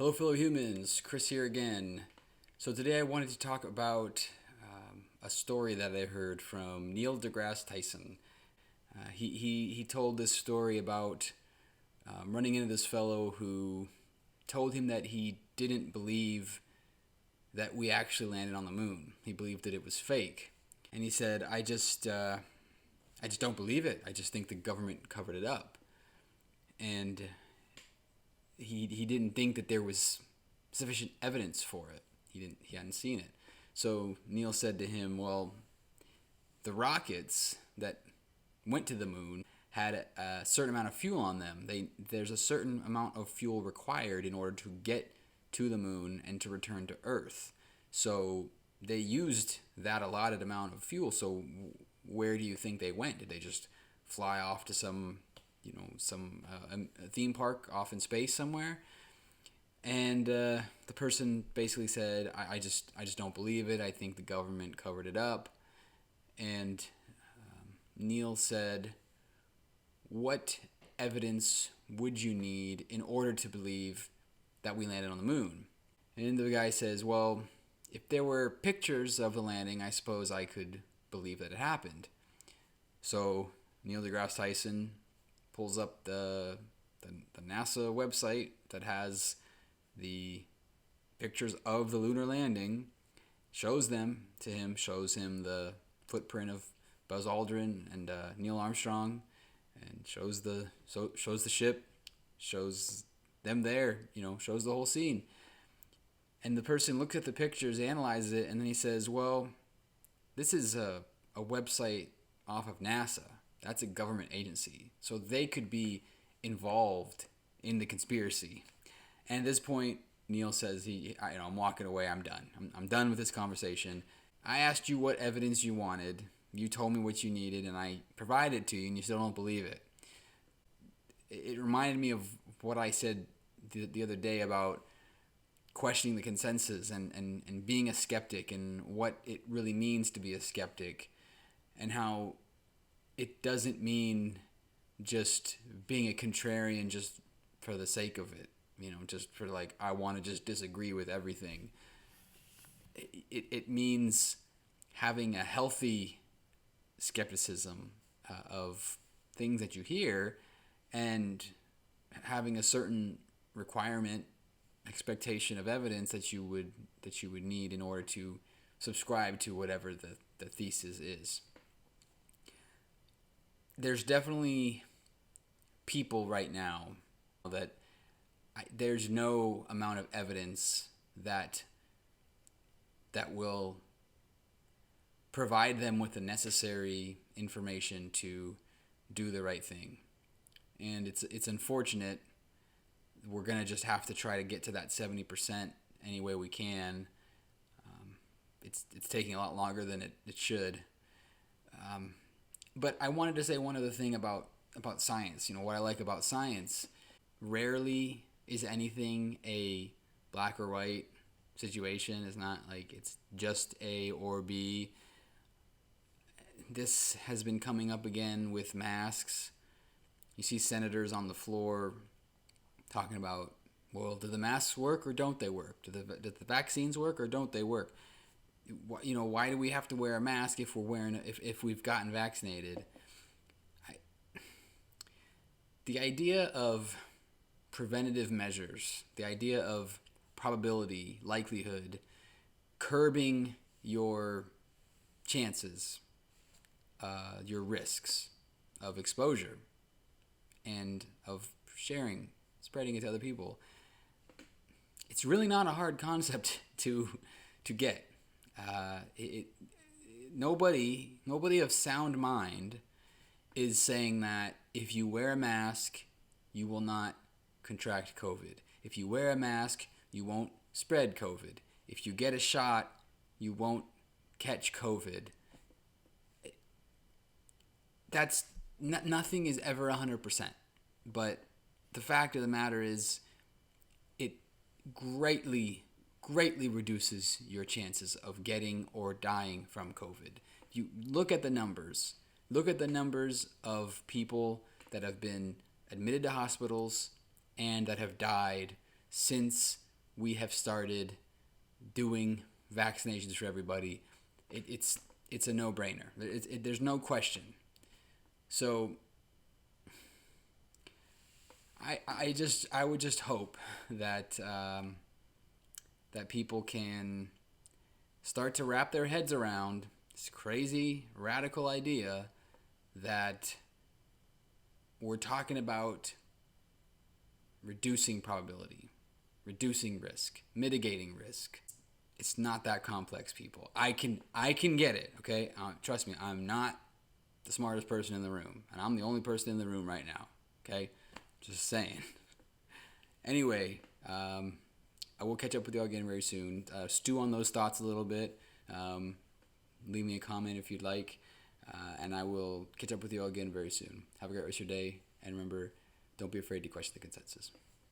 Hello, fellow humans. Chris here again. So today I wanted to talk about a story that I heard from Neil deGrasse Tyson. He told this story about running into this fellow who told him that he didn't believe that we actually landed on the moon. He believed that it was fake, and he said, I just don't believe it. I just think the government covered it up." And he didn't think that there was sufficient evidence for it. He hadn't seen it. So Neil said to him, "Well, the rockets that went to the moon had a certain amount of fuel on them. There's a certain amount of fuel required in order to get to the moon and to return to Earth. So they used that allotted amount of fuel. So where do you think they went? Did they just fly off to some a theme park off in space somewhere?" And the person basically said, I just don't believe it. I think the government covered it up." And Neil said, "What evidence would you need in order to believe that we landed on the moon?" And the guy says, "Well, if there were pictures of the landing, I suppose I could believe that it happened." So Neil deGrasse Tyson pulls up the NASA website that has the pictures of the lunar landing, shows them to him, shows him the footprint of Buzz Aldrin and Neil Armstrong, and shows the ship, shows them there, shows the whole scene. And the person looks at the pictures, analyzes it, and then he says, "Well, this is a website off of NASA. That's a government agency. So they could be involved in the conspiracy." And at this point, Neil says, "I'm walking away. I'm done. I'm done with this conversation. I asked you what evidence you wanted. You told me what you needed, and I provided it to you, and you still don't believe it." It reminded me of what I said the other day about questioning the consensus and being a skeptic and what it really means to be a skeptic, and how it doesn't mean just being a contrarian just for the sake of it, just for I want to just disagree with everything. It means having a healthy skepticism of things that you hear, and having a certain requirement, expectation of evidence that you would need in order to subscribe to whatever the thesis is. There's definitely people right now that there's no amount of evidence that will provide them with the necessary information to do the right thing. And it's unfortunate. We're going to just have to try to get to that 70% any way we can. It's taking a lot longer than it should. But I wanted to say one other thing about science. What I like about science, rarely is anything a black or white situation. It's not like it's just A or B. This has been coming up again with masks. You see senators on the floor talking about, well, do the masks work or don't they work? Do the vaccines work or don't they work? Why do we have to wear a mask if we've gotten vaccinated? The idea of preventative measures, the idea of probability, likelihood, curbing your chances, your risks of exposure and of spreading it to other people. It's really not a hard concept to get. Nobody of sound mind is saying that if you wear a mask, you will not contract COVID. If you wear a mask, you won't spread COVID. If you get a shot, you won't catch COVID. That's nothing is ever 100%. But the fact of the matter is, it greatly reduces your chances of getting or dying from COVID. You look at the numbers. Look at the numbers of people that have been admitted to hospitals and that have died since we have started doing vaccinations for everybody, it's a no-brainer. There's no question. So I would just hope that that people can start to wrap their heads around this crazy radical idea that we're talking about reducing probability, reducing risk, mitigating risk. It's not that complex, people. I can get it, okay? Trust me, I'm not the smartest person in the room, and I'm the only person in the room right now, okay? Just saying. Anyway, I will catch up with you all again very soon. Stew on those thoughts a little bit. Leave me a comment if you'd like, and I will catch up with you all again very soon. Have a great rest of your day, and remember, don't be afraid to question the consensus.